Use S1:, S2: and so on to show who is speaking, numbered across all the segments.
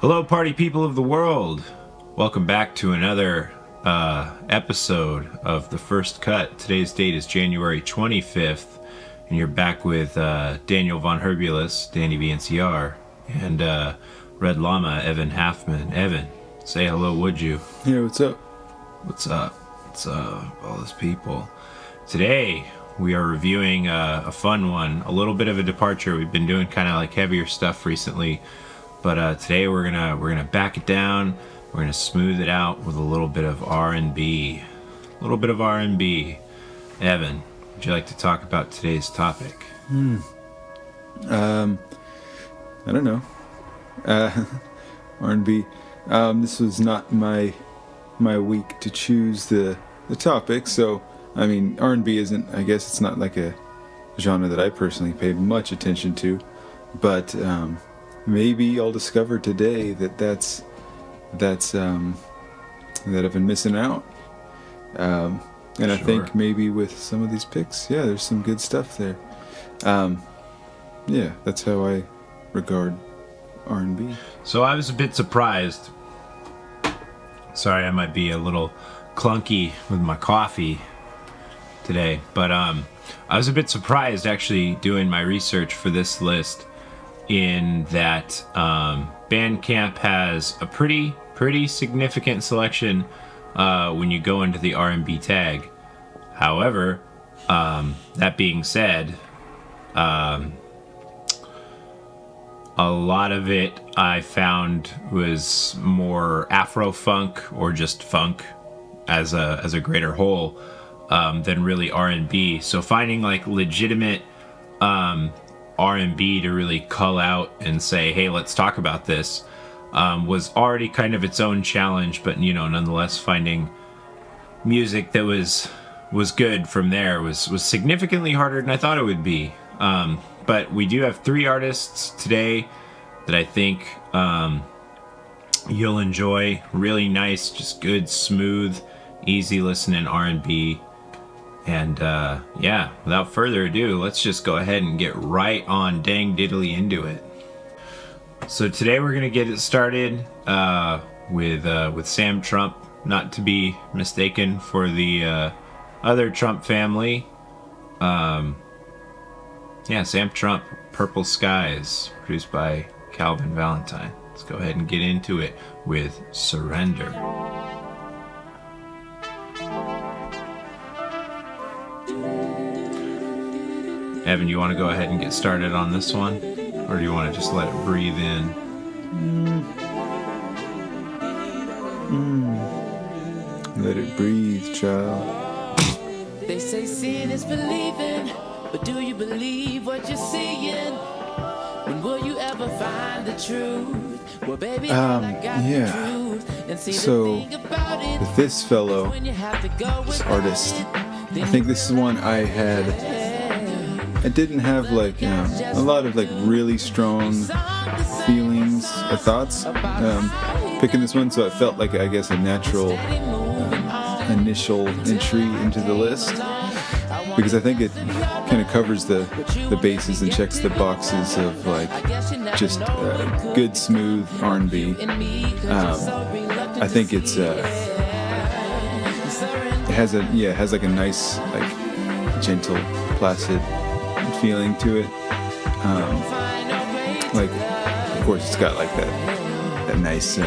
S1: Hello, party people of the world. Welcome back to another episode of The First Cut. Today's date is January 25th, and you're back with Daniel Von Herbulis, DannyVNCR, and Red Llama, Evan Halfmann. Evan, say hello, would you?
S2: Yeah, what's up?
S1: What's up? What's up, all those people? Today, we are reviewing a fun one, a little bit of a departure. We've been doing kind of like heavier stuff recently. But today we're gonna back it down. We're gonna smooth it out with a little bit of R&B. A little bit of R&B. Evan, would you like to talk about today's topic?
S2: I don't know. R&B. This was not my week to choose the topic. So I mean, R&B isn't. I guess it's not like a genre that I personally pay much attention to, but. Maybe I'll discover today that's that I've been missing out. And sure. I think maybe with some of these picks, there's some good stuff there. That's how I regard R&B. So
S1: I was a bit surprised. Sorry, I might be a little clunky with my coffee today, but I was a bit surprised actually doing my research for this list. In that Bandcamp has a pretty significant selection when you go into the R&B tag. However, that being said, a lot of it I found was more Afro-funk or just funk as a greater whole than really R&B. So finding like legitimate R&B to really cull out and say, hey, let's talk about this, was already kind of its own challenge, but nonetheless finding music that was good from there was significantly harder than I thought it would be. But we do have 3 artists today that I think you'll enjoy. Really nice, just good, smooth, easy listening R&B. And without further ado, let's just go ahead and get right on dang diddly into it. So today we're gonna get it started with Sam Trump, not to be mistaken for the other Trump family. Sam Trump, Purple Skies, produced by Calvin Valentine. Let's go ahead and get into it with Surrender. Evan, you want to go ahead and get started on this one? Or do you want to just let it breathe in?
S2: Let it breathe, child.
S3: They say seeing is believing, but do you believe what you're seeing? When will you ever find the truth? Well, baby, I got the truth. And see
S2: so,
S3: the thing about it,
S2: with this fellow, this artist, I think this is one I didn't have like a lot of like really strong feelings or thoughts picking this one, so it felt like, I guess, a natural initial entry into the list, because I think it kind of covers the bases and checks the boxes of like just good smooth R&B. I think it has like a nice, like gentle, placid feeling to it. Like, of course, it's got like that nice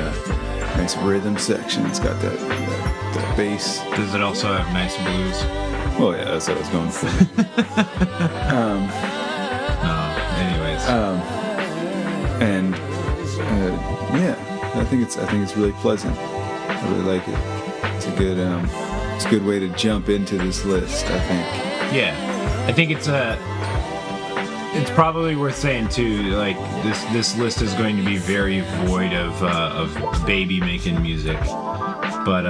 S2: rhythm section. It's got that bass.
S1: Does it also have nice blues?
S2: Oh yeah, that's what I was going for. I think it's really pleasant. I really like it. It's a good way to jump into this list, I think.
S1: Yeah, I think it's probably worth saying too. Like this list is going to be very void of baby making music, but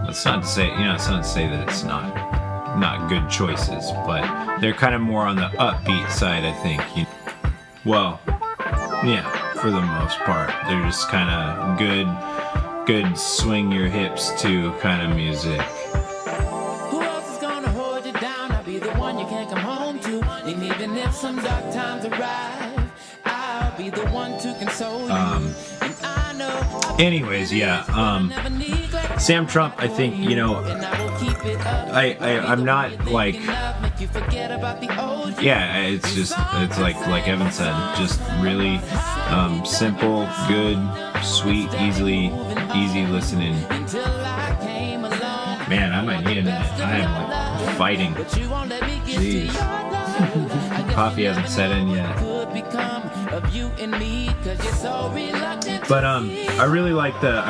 S1: it's not to say that it's not good choices, but they're kind of more on the upbeat side, I think. For the most part, they're just kind of good swing your hips to kind of music.
S3: Who else is gonna hold you down? I'll be the one you can't come home to. And even if some dark times arrive, I'll be the one to console you. And I know
S1: Anyways, yeah. Sam Trump, I think, you know, I'm not like, yeah, it's like Evan said, just really simple, good, sweet, easy listening. Man, I might need a minute. I am like fighting. Jeez. Coffee hasn't set in yet. But I really like the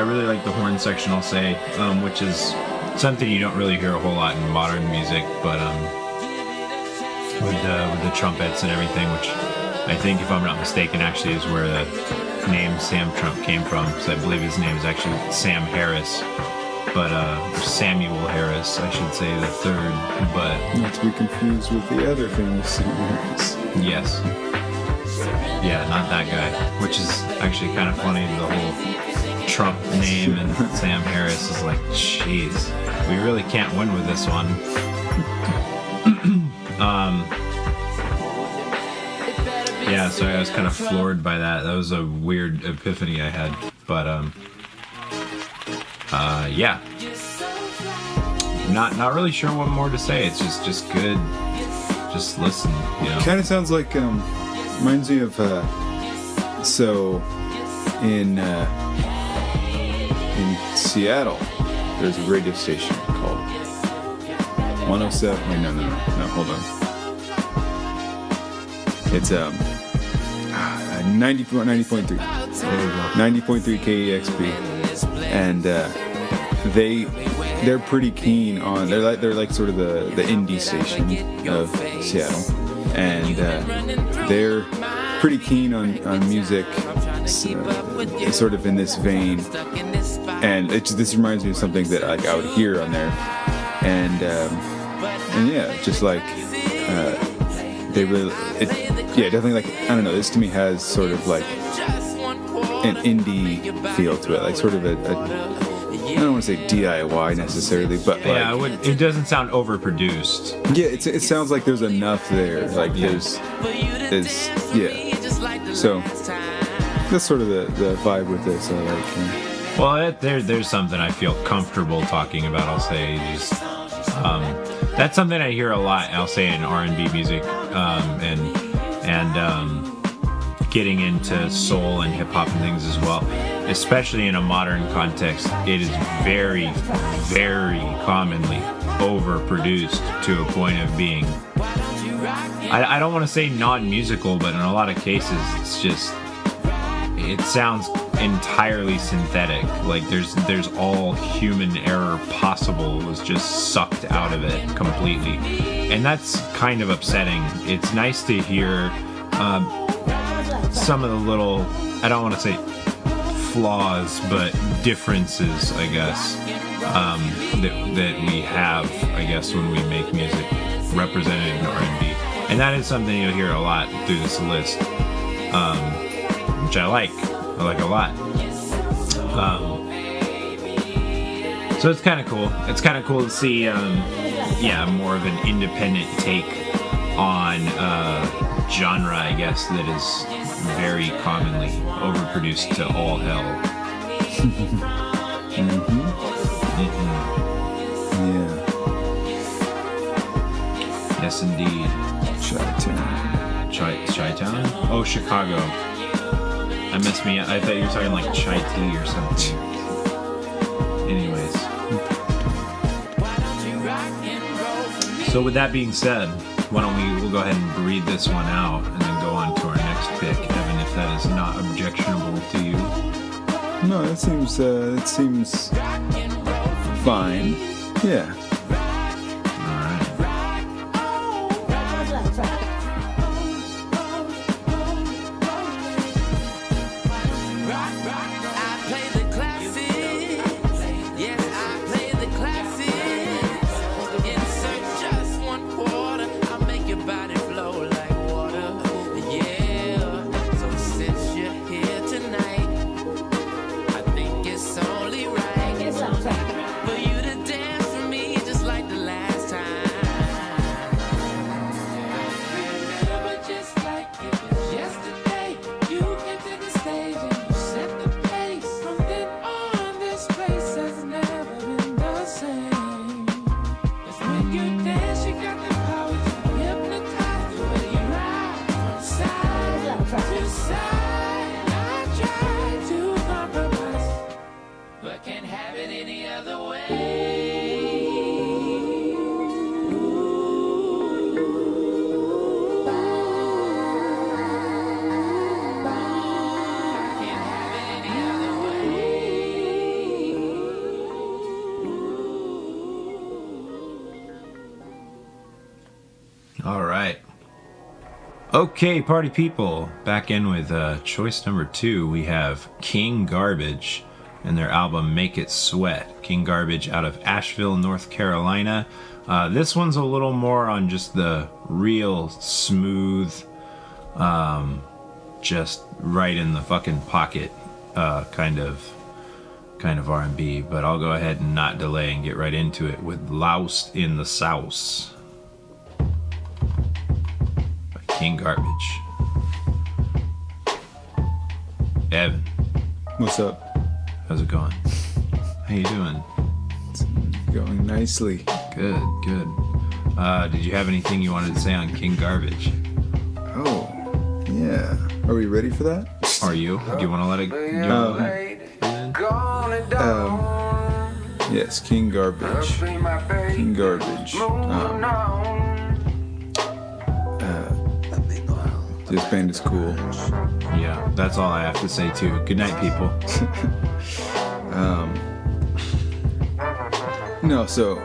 S1: horn section, I'll say, which is something you don't really hear a whole lot in modern music, but with the trumpets and everything, which I think, if I'm not mistaken, actually is where the name Sam Trump came from. So I believe his name is actually Sam Harris, but Samuel Harris, I should say, the third. But
S2: not to be confused with the other famous Sam Harris.
S1: Yes. Yeah, not that guy, which is actually kind of funny. The whole Trump name and Sam Harris is like, jeez, we really can't win with this one. Yeah, so I was kind of floored by that. That was a weird epiphany I had, but yeah, not really sure what more to say. It's just good. Just listen, you know.
S2: Kind of sounds like reminds me of so in Seattle there's a radio station called 107. Wait, no, hold on. It's 90.3 KEXP, and they're pretty keen on, they're like sort of the indie station of Seattle, and they're pretty keen on music sort of in this vein, and this reminds me of something that like I would hear on there, and yeah, just like they really, definitely, like, I don't know, this to me has sort of like an indie feel to it, like sort of a I don't want to say DIY necessarily, but like,
S1: yeah, it doesn't sound overproduced.
S2: Yeah, it sounds like there's enough there, like there's yeah. So that's sort of the vibe with this. I like.
S1: Well, there's something I feel comfortable talking about. I'll say just that's something I hear a lot. I'll say in R&B music, and getting into soul and hip hop and things as well. Especially in a modern context, it is very, very commonly overproduced to a point of being, I don't want to say non-musical, but in a lot of cases, it sounds entirely synthetic. Like there's all human error possible was just sucked out of it completely. And that's kind of upsetting. It's nice to hear some of the little, I don't want to say flaws, but differences, I guess, that we have, I guess, when we make music represented in R&B. And that is something you'll hear a lot through this list, which I like a lot. So it's kind of cool. It's kind of cool to see, more of an independent take on genre, I guess, that is very commonly overproduced to all hell.
S2: Yeah.
S1: Yes, indeed. Chi-town? Oh, Chicago. I messed me up. I thought you were talking like chai tea or something. Anyways. So with that being said, why don't we'll go ahead and read this one out and then go on to our next pick, Evan, if that is not objectionable to you.
S2: No, it seems fine. Yeah.
S3: Yesterday, you came to the stage and you set the pace. From
S1: Okay, party people, back in with choice number 2. We have King Garbage and their album Make It Sweat. King Garbage out of Asheville, North Carolina. This one's a little more on just the real smooth, just right in the fucking pocket kind of R&B. But I'll go ahead and not delay and get right into it with Loused in the Sauce. King Garbage. Evan.
S2: What's up?
S1: How's it going? How you doing?
S2: It's going nicely.
S1: Good. Did you have anything you wanted to say on King Garbage?
S2: Oh, yeah. Are we ready for that?
S1: Are you? Do you want to let it?
S2: Yes, King Garbage. King Garbage. This band is cool.
S1: Yeah, that's all I have to say too. Good night, people.
S2: No, so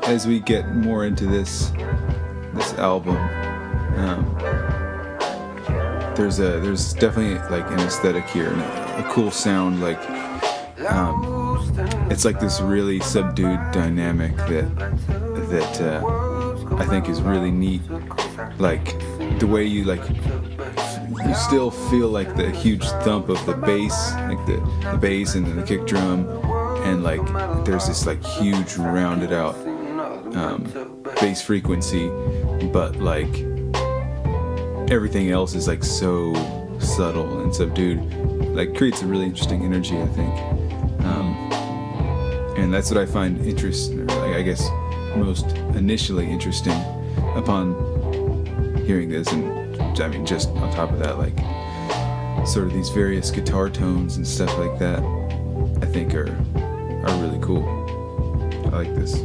S2: as we get more into this album, there's definitely like an aesthetic here and a cool sound. Like it's like this really subdued dynamic that I think is really neat. Like the way you still feel like the huge thump of the bass, like the bass and then the kick drum, and like there's this like huge rounded out bass frequency, but like everything else is like so subtle and subdued, like creates a really interesting energy, I think. And that's what I find I guess most initially interesting upon hearing this. And I mean, just on top of that, like sort of these various guitar tones and stuff like that, I think are really cool. I like this.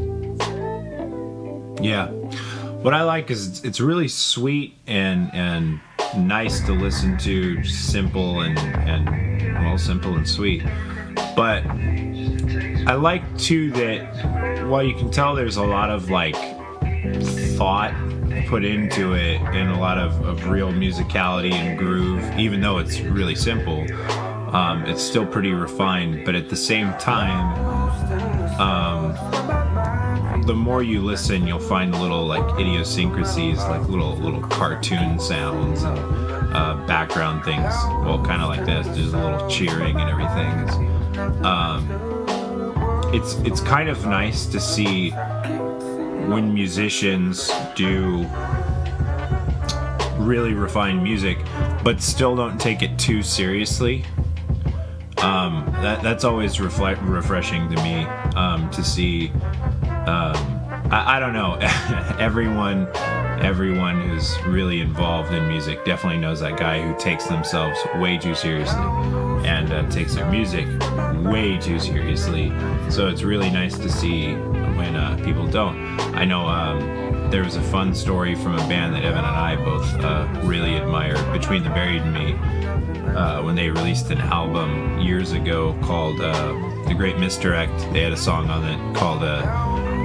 S1: Yeah, what I like is it's really sweet and nice to listen to, simple and simple and sweet. But I like too that while you can tell there's a lot of like thought put into it and a lot of real musicality and groove, even though it's really simple, it's still pretty refined. But at the same time, the more you listen, you'll find little like idiosyncrasies, like little cartoon sounds and background things. Well, kind of like this, just a little cheering and everything. It's kind of nice to see when musicians do really refined music, but still don't take it too seriously. That's always refreshing to me to see. I don't know. Everyone who's really involved in music definitely knows that guy who takes themselves way too seriously and takes their music way too seriously. So it's really nice to see when people don't. I know there was a fun story from a band that Evan and I both really admire, Between the Buried and Me, when they released an album years ago called The Great Misdirect. They had a song on it called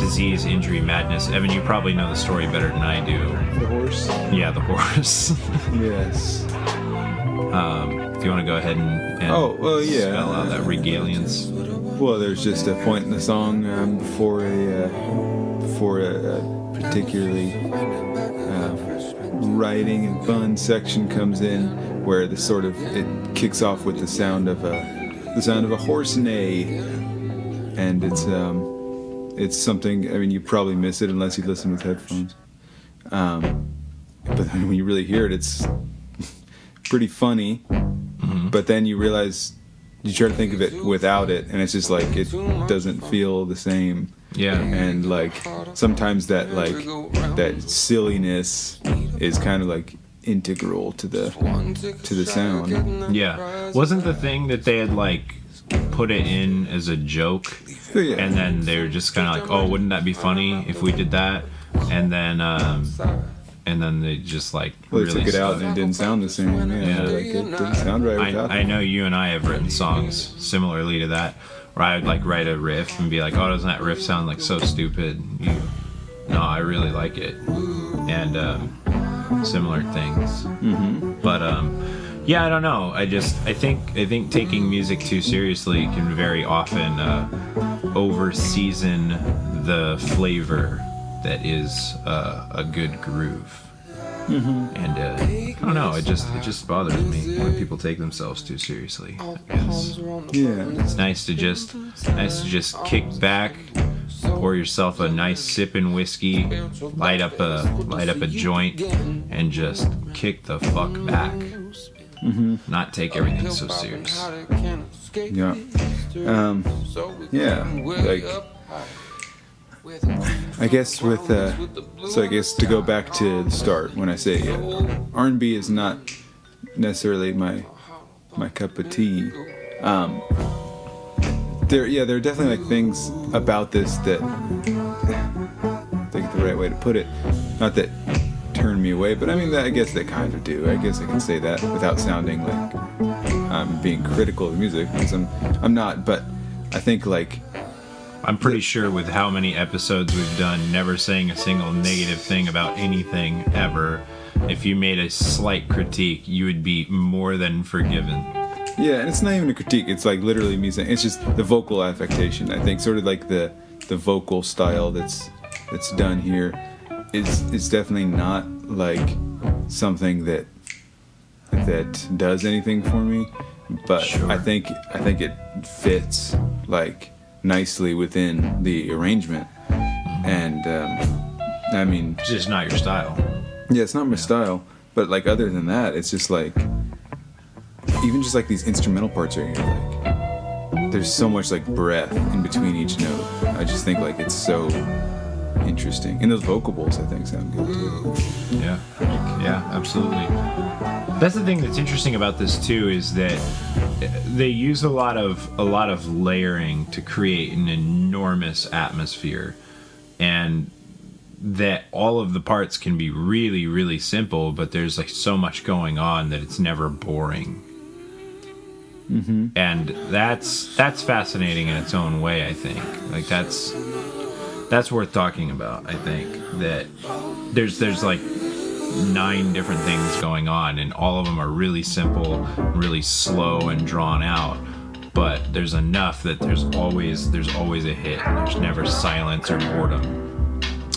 S1: Disease, Injury, Madness. Evan, you probably know the story better than I do.
S2: The horse?
S1: Yeah, the horse.
S2: Yes.
S1: If you want to go ahead and spell out that regaliance.
S2: Well, there's just a point in the song before a particularly writing and fun section comes in, where it kicks off with the sound of a horse neigh, and it's something. I mean, you probably miss it unless you listen with headphones. But then when you really hear it, it's pretty funny. Mm-hmm. But then you realize, you try to think of it without it, and it's just like it doesn't feel the same.
S1: Yeah.
S2: And like sometimes that silliness is kind of like integral to the sound.
S1: Yeah. Wasn't the thing that they had like put it in as a joke, and then they were just kind of like, oh, wouldn't that be funny if we did that? And then they just like
S2: they
S1: really
S2: took it out and it didn't sound the same. Yeah. Like, it didn't sound right without
S1: I know you and I have written songs similarly to that, where I would like write a riff and be like, oh, doesn't that riff sound like so stupid? No, I really like it. And similar things. But yeah, I don't know. I think taking music too seriously can very often over-season the flavor that is a good groove. And I don't know. It just bothers me when people take themselves too seriously. It's nice to just kick back, pour yourself a nice sipping whiskey, light up a joint, and just kick the fuck back. Not take everything so serious.
S2: Yeah. Like, I guess I guess to go back to the start, when I say R&B is not necessarily my cup of tea. There are definitely like things about this that, I think the right way to put it, not that turn me away, but I mean, I guess they kind of do. I guess I can say that without sounding like I'm being critical of the music, because I'm not. But I think like,
S1: I'm pretty sure with how many episodes we've done, never saying a single negative thing about anything ever, if you made a slight critique, you would be more than forgiven.
S2: Yeah, and it's not even a critique. It's like literally me saying, it's just the vocal affectation. I think sort of like the vocal style that's done here is definitely not like something that does anything for me. But sure. I think it fits like nicely within the arrangement, and I mean,
S1: it's just not your style.
S2: Yeah, it's not my style, but like other than that, it's just like, even just like these instrumental parts right here, like there's so much like breath in between each note. I just think like it's so interesting, and those vocables I think sound good too. Yeah, absolutely. That's the thing that's interesting about this too, is that they use a lot of layering to create an enormous atmosphere, and that all of the parts can be really, really simple, but there's like so much going on that it's never boring. And that's fascinating in its own way. I think like that's worth talking about. I think that there's like 9 different things going on, and all of them are really simple, really slow and drawn out, but there's enough that there's always a hit, and there's never silence or boredom,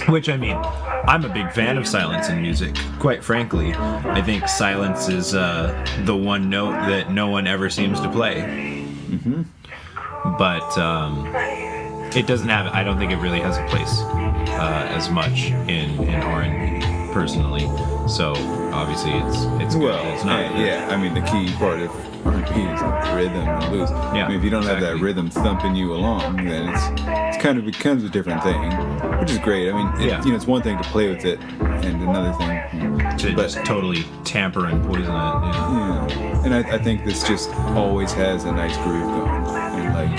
S2: which, I mean, I'm a big fan of silence in music, quite frankly. I think silence is the one note that no one ever seems to play. But it doesn't have, I don't think it really has a place as much in R&B personally. So obviously it's good. Well, it's not. Yeah, I mean, the key part of R&B is like rhythm and blues.
S1: Yeah,
S2: I mean, if you don't have that rhythm thumping you along, then it becomes a different thing, which is great. I mean, it's one thing to play with it, and another thing
S1: to just totally tamper and poison it.
S2: Yeah, and I think this just always has a nice groove going, and like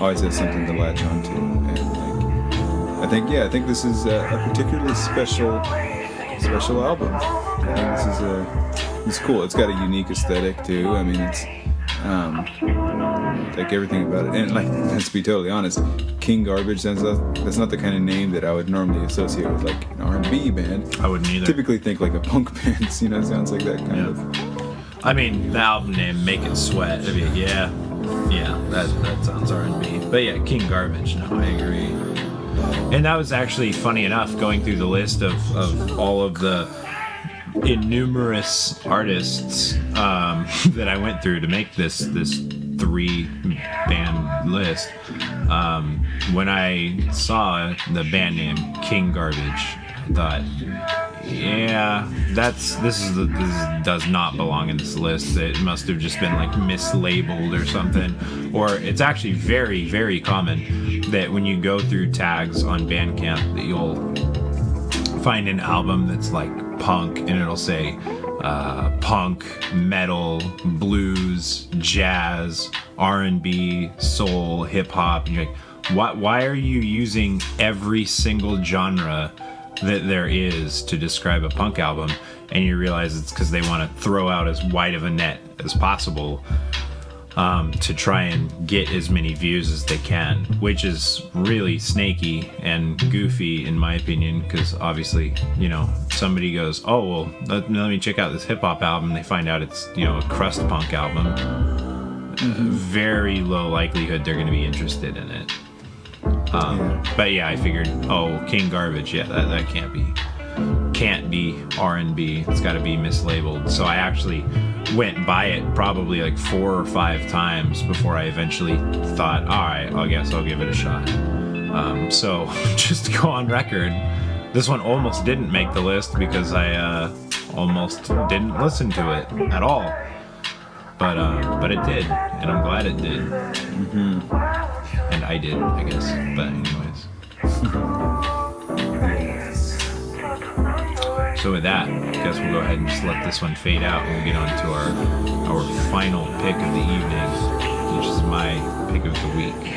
S2: always has something to latch onto, and like I think this is a particularly special album. I think this is cool. It's got a unique aesthetic too. I mean, it's like everything about it. And like, let's be totally honest, King Garbage, that's not the kind of name that I would normally associate with like an R&B band.
S1: I wouldn't either.
S2: Typically think like a punk band. You know, it sounds like that kind of.
S1: I mean, the album name, Make It Sweat. I mean, yeah, that sounds R&B. But yeah, King Garbage. No, I agree. And that was actually funny enough, going through the list of all of the innumerous artists that I went through to make this 3-band list. When I saw the band name King Garbage, I thought, yeah, this does not belong in this list. It must have just been like mislabeled or something. Or it's actually very, very common that when you go through tags on Bandcamp, that you'll find an album that's like punk, and it'll say punk, metal, blues, jazz, R&B, soul, hip hop, and you're like, why are you using every single genre that there is to describe a punk album? And you realize it's because they want to throw out as wide of a net as possible. to try and get as many views as they can, which is really snaky and goofy in my opinion, because obviously, you know, somebody goes, oh, well, let me check out this hip-hop album, they find out it's, you know, a crust punk album. Very low likelihood they're going to be interested in it. But yeah, I figured, oh, King Garbage, yeah, that can't be R&B. It's got to be mislabeled. So I actually went by it probably like 4 or 5 times before I eventually thought, all right, I guess I'll give it a shot. So just to go on record, this one almost didn't make the list because I almost didn't listen to it at all. But it did, and I'm glad it did. And I did, I guess. But anyways. So with that, I guess we'll go ahead and just let this one fade out and we'll get on to our final pick of the evening, which is my pick of the week.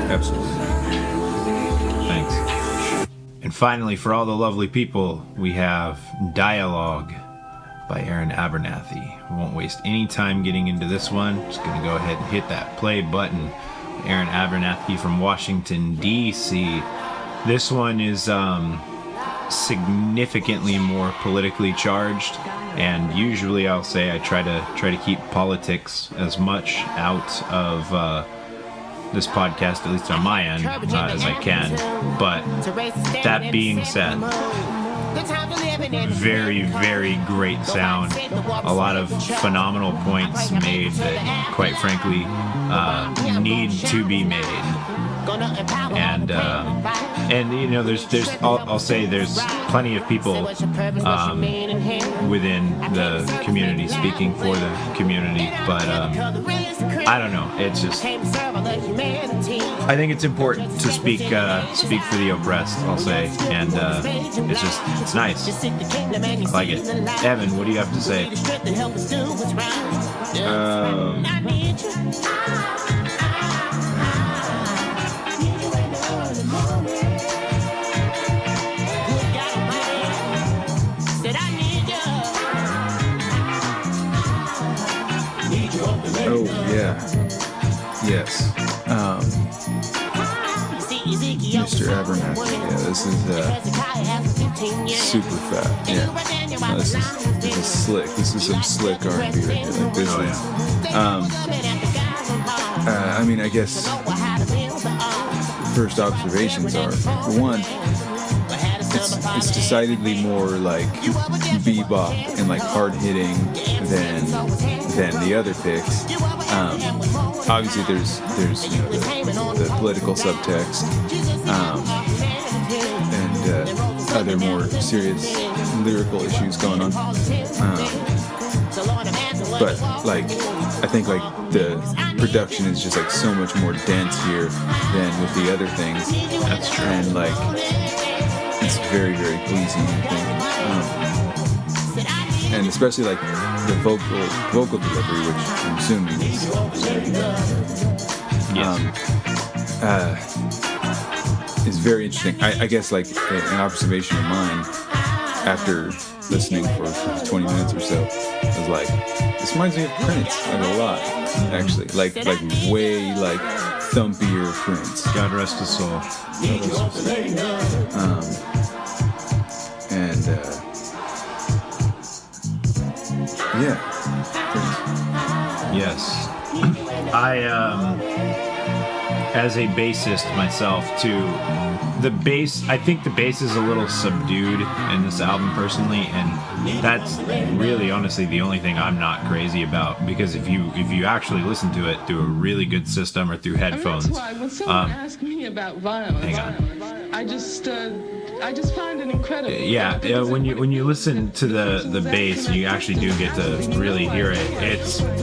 S2: Absolutely.
S1: Thanks. And finally, for all the lovely people, we have Dialogue by Aaron Abernathy. We won't waste any time getting into this one. Just gonna go ahead and hit that play button. Aaron Abernathy from Washington, D.C. This one is significantly more politically charged, and usually I'll say I try to keep politics as much out of this podcast, at least on my end, as I can. But that being said, very, very great sound. A lot of phenomenal points made that, quite frankly, need to be made. And you know, I'll say there's plenty of people within the community speaking for the community, but I don't know. It's just, I think it's important to speak for the oppressed, I'll say, and it's nice. I like it. Evan, what do you have to say?
S2: Oh, yeah. Yes. Mr. Abernathy. Yeah, this is super fat. Yeah. This is slick. This is some slick R&B right here. Like this I mean, I guess first observations are, for one, it's decidedly more like bebop and like hard hitting than the other picks. Obviously, there's you know, the political subtext and other more serious lyrical issues going on. But like, I think like the production is just like so much more dense here than with the other things.
S1: That's true.
S2: And like, it's very, very pleasing, I think. And especially like the vocal delivery, which I'm assuming is is very interesting. I guess like an observation of mine after listening for 20 minutes or so was like, this reminds me of Prince like a lot, actually. Like way like thumpier Prince.
S1: God rest his soul.
S2: Yeah.
S1: Yes. I, as a bassist myself, too, I think the bass is a little subdued in this album, personally, and that's really, honestly, the only thing I'm not crazy about, because if you actually listen to it through a really good system or through headphones...
S4: That's why when someone asks me about violence, I just find it incredible.
S1: Yeah, when you listen to the bass, you actually do get to really hear it.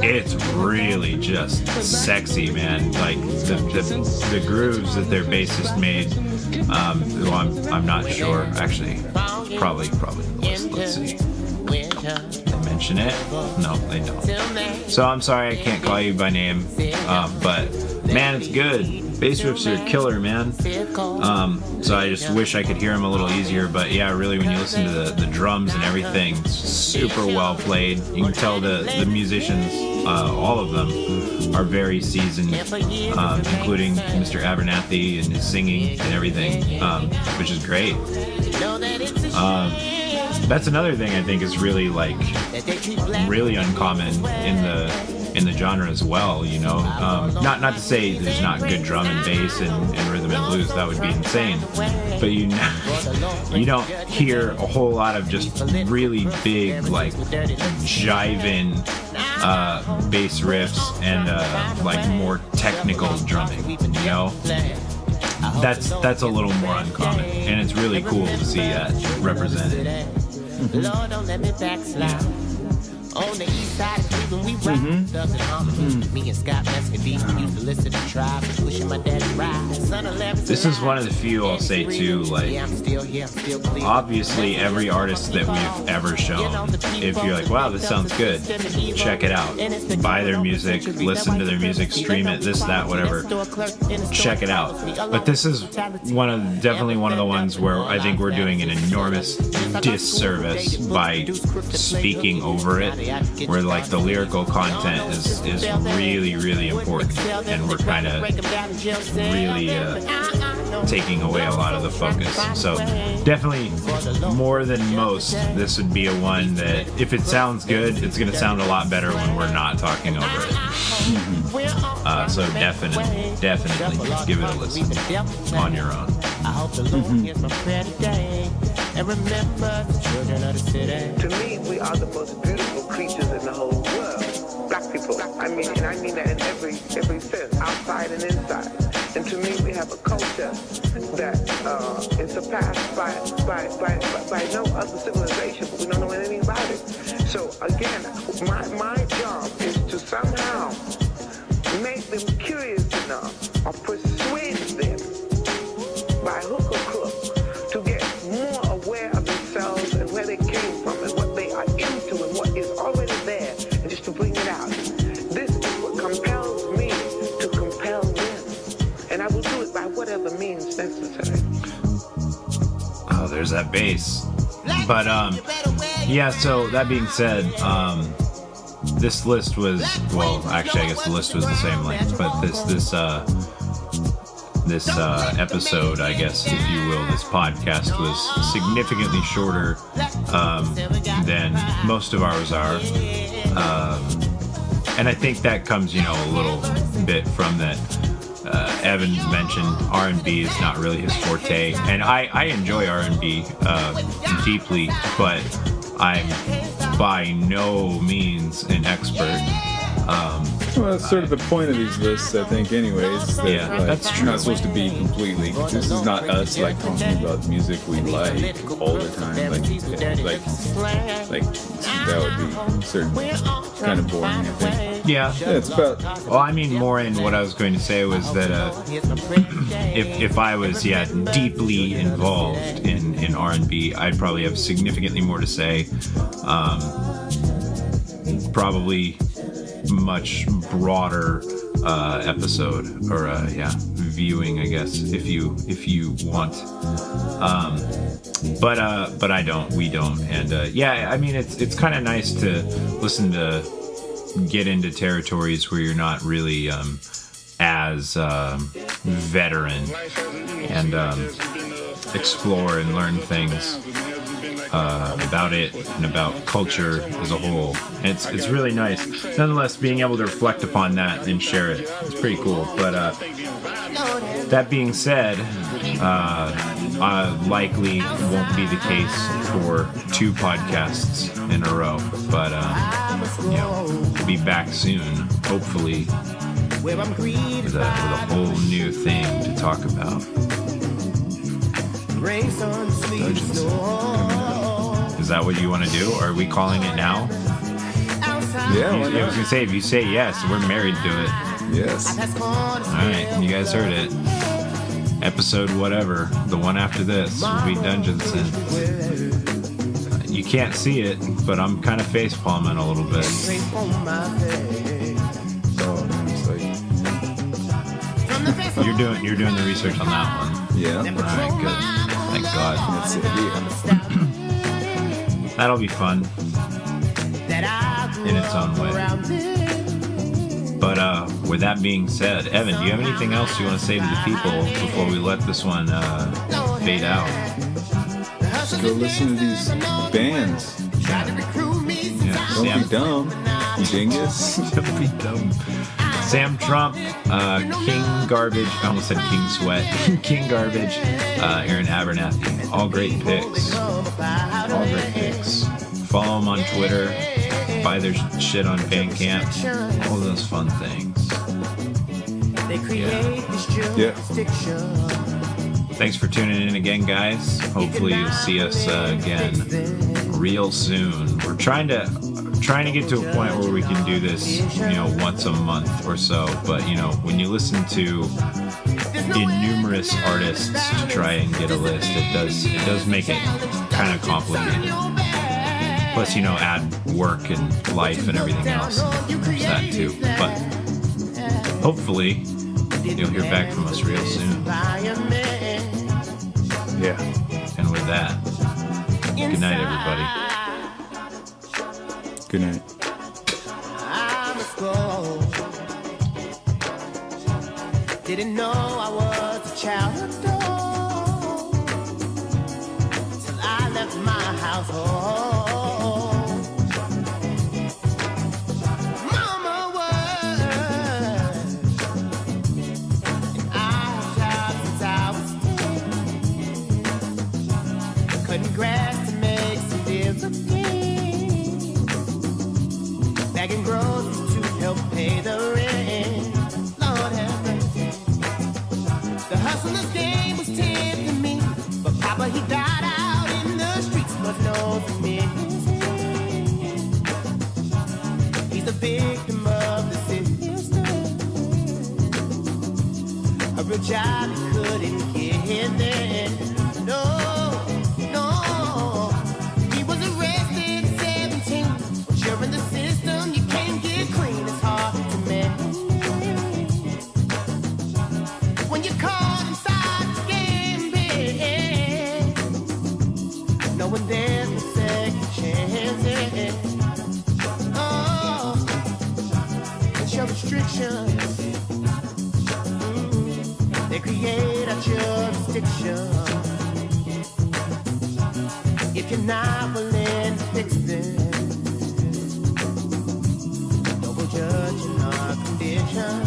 S1: It's really just sexy, man. Like the grooves that their bassist made. Well, I'm not sure. Actually, probably the list. Let's see. I mention it. No, they don't. So I'm sorry I can't call you by name, but man, it's good. Bass riffs are killer, man. So I just wish I could hear them a little easier, but yeah, really, when you listen to the drums and everything, it's super well played. You can tell the musicians, all of them, are very seasoned, including Mr. Abernathy and his singing and everything, which is great. That's another thing I think is really really uncommon in the genre as well, you know. Not to say there's not good drum and bass and rhythm and blues, that would be insane. But you don't hear a whole lot of just really big, like, jiving bass riffs and more technical drumming, you know. That's a little more uncommon, and it's really cool to see that represented.
S3: Lord, don't let me backslide. On the east side of Cleveland, we rock thugs and harmony. Me and Scott Mescadine used to listen to Tribe, pushing my dad's ride. Son of Larry.
S1: This is one of the few, I'll say too, like, obviously every artist that we've ever shown, if you're like, wow, this sounds good, check it out. Buy their music, listen to their music, stream it, this, that, whatever. Check it out. But this is definitely one of the ones where I think we're doing an enormous disservice by speaking over it, where like the lyrical content is really, really important, and we're kind of really taking away a lot of the focus. So definitely, more than most, this would be a one that if it sounds good, it's going to sound a lot better when we're not talking over it. So definitely give it a listen on your own.
S3: I hope the Lord hears my prayer today and remember the children of the city.
S5: To me, we are the most beautiful creatures in the whole world. Black people. I mean that in every sense, outside and inside. And to me, we have a culture that is surpassed by no other civilization, but we don't know anything about it. So again, my job is to somehow make them curious enough or persuade them by hook or crook to get more aware of themselves and where they came from and what they are into and what is already there, and just to bring it out. This is what compels me to compel them, and I will do it by whatever means necessary.
S1: Oh, there's that bass. But yeah, so that being said, this list was, well, actually I guess the list was the same length, but this episode, I guess, if you will, this podcast was significantly shorter than most of ours are. And I think that comes, a little bit from that Evan mentioned R&B is not really his forte. And I enjoy R&B deeply, but I'm by no means an expert.
S2: Well, that's sort of the point of these lists, I think, anyways. That,
S1: yeah, that's true.
S2: Not supposed to be completely. This is not us talking about music we like all the time. Like that would be certainly kind of boring, I think.
S1: Yeah,
S2: it's about.
S1: Well, I mean, more in what I was going to say was that if I was deeply involved in R&B, I'd probably have significantly more to say. Probably much broader episode or viewing, I guess, if you want. But I don't. We don't. And I mean, it's kind of nice to listen to get into territories where you're not really as veteran and explore and learn things about it and about culture as a whole. And it's really nice. Nonetheless, being able to reflect upon that and share it, it's pretty cool. But that being said, likely won't be the case for 2 podcasts in a row. But we'll be back soon, hopefully, with a whole new thing to talk about. Is that what you want to do? Are we calling it now?
S2: Yeah.
S1: I was going to say, if you say yes, we're married to it.
S2: Yes.
S1: Alright, you guys heard it. Episode whatever, the one after this, will be Dungeon Synth. you can't see it, but I'm kind of face palming a little bit.
S2: Oh, man, it's like...
S1: You're doing the research on that one.
S2: Yeah.
S1: All right, good. Thank God.
S2: That's it, yeah.
S1: That'll be fun in its own way. But with that being said, Evan, do you have anything else you want to say to the people before we let this one fade out?
S2: Just go listen to these bands.
S1: Yeah.
S2: Don't be dumb, you dingus.
S1: Don't be dumb. Sam Trump, King Garbage, I almost said King Sweat, King Garbage, Aaron Abernathy, all great picks. All great picks. Follow them on Twitter, buy their shit on Bandcamp, all those fun things.
S2: Yeah.
S1: Thanks for tuning in again, guys. Hopefully you'll see us again real soon. We're trying to get to a point where we can do this, once a month or so. But, when you listen to innumerous artists to try and get a list, it does make it kind of complicated. Plus, add work and life and everything else. There's that too. But hopefully you'll hear back from us real soon.
S2: Yeah.
S1: And with that, good night, everybody.
S2: Good night.
S3: Didn't know I was a child till I left my household. Mama was, and I have tried since I was 10. Cutting grass to make some difference. Bagging groceries to help pay the rent. Lord have mercy. The hustler's game was tempting me, but Papa, he died out in the streets, was known to me. He's a victim of the system. A real job he couldn't get there. No. He was arrested at 17. But you're in the system, you can't get clean. It's hard to manage. When you're caught inside the game, babe, knowing there's no second chances. Oh, it's your restrictions. They create a jurisdiction. If you're not willing to fix them, no one judging our condition.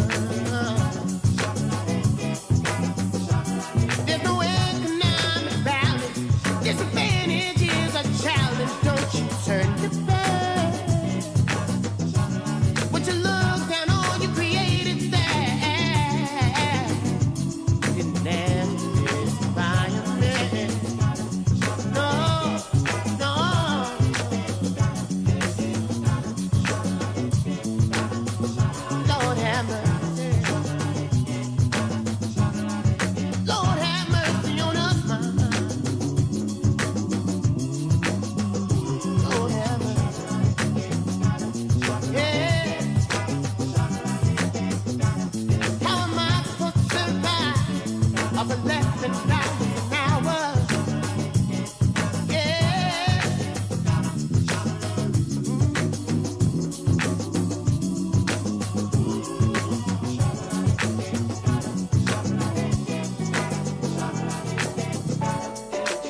S3: There's no economic balance. Disadvantage is a challenge. Don't you turn your back. What you look down on, you created that. Didn't ask for this environment. No. Lord have mercy. Lord have mercy on us, mama. Lord have mercy. Yeah. How am I supposed to survive off of less than $1 an hour? Yeah.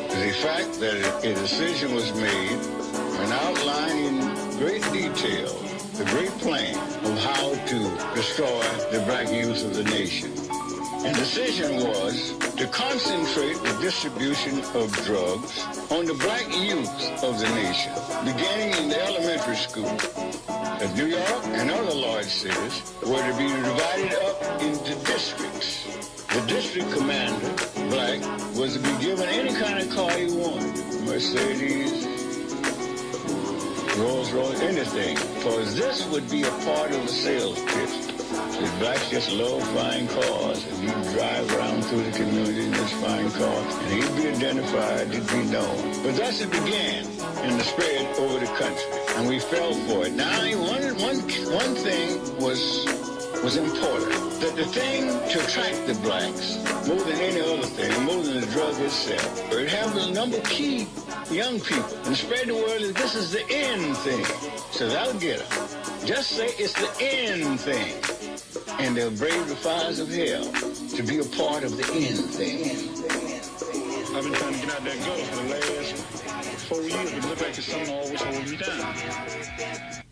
S6: The fact that a decision was made and outlined in great detail the great plan of how to destroy the black youth of the nation. And the decision was to concentrate the distribution of drugs on the black youth of the nation, beginning in the elementary school. That New York and other large cities were to be divided up into districts. The district commander, black, was to be given any kind of car he wanted. Mercedes, Rolls Royce, anything. Because this would be a part of the sales pitch. The blacks just love fine cars, and he'd drive around through the community in this fine car, and he'd be identified, he'd be known. But thus it began. and the spread over the country. And we fell for it. Now, one thing was important. That the thing to attract the blacks, more than any other thing, more than the drug itself, it have a number of key young people and spread the word that this is the end thing. So that'll get them. Just say it's the end thing. And they'll brave the fires of hell to be a part of the end thing.
S7: I've been trying to get out that gutter for the last 4 years, but it looks like it's something always holding me down.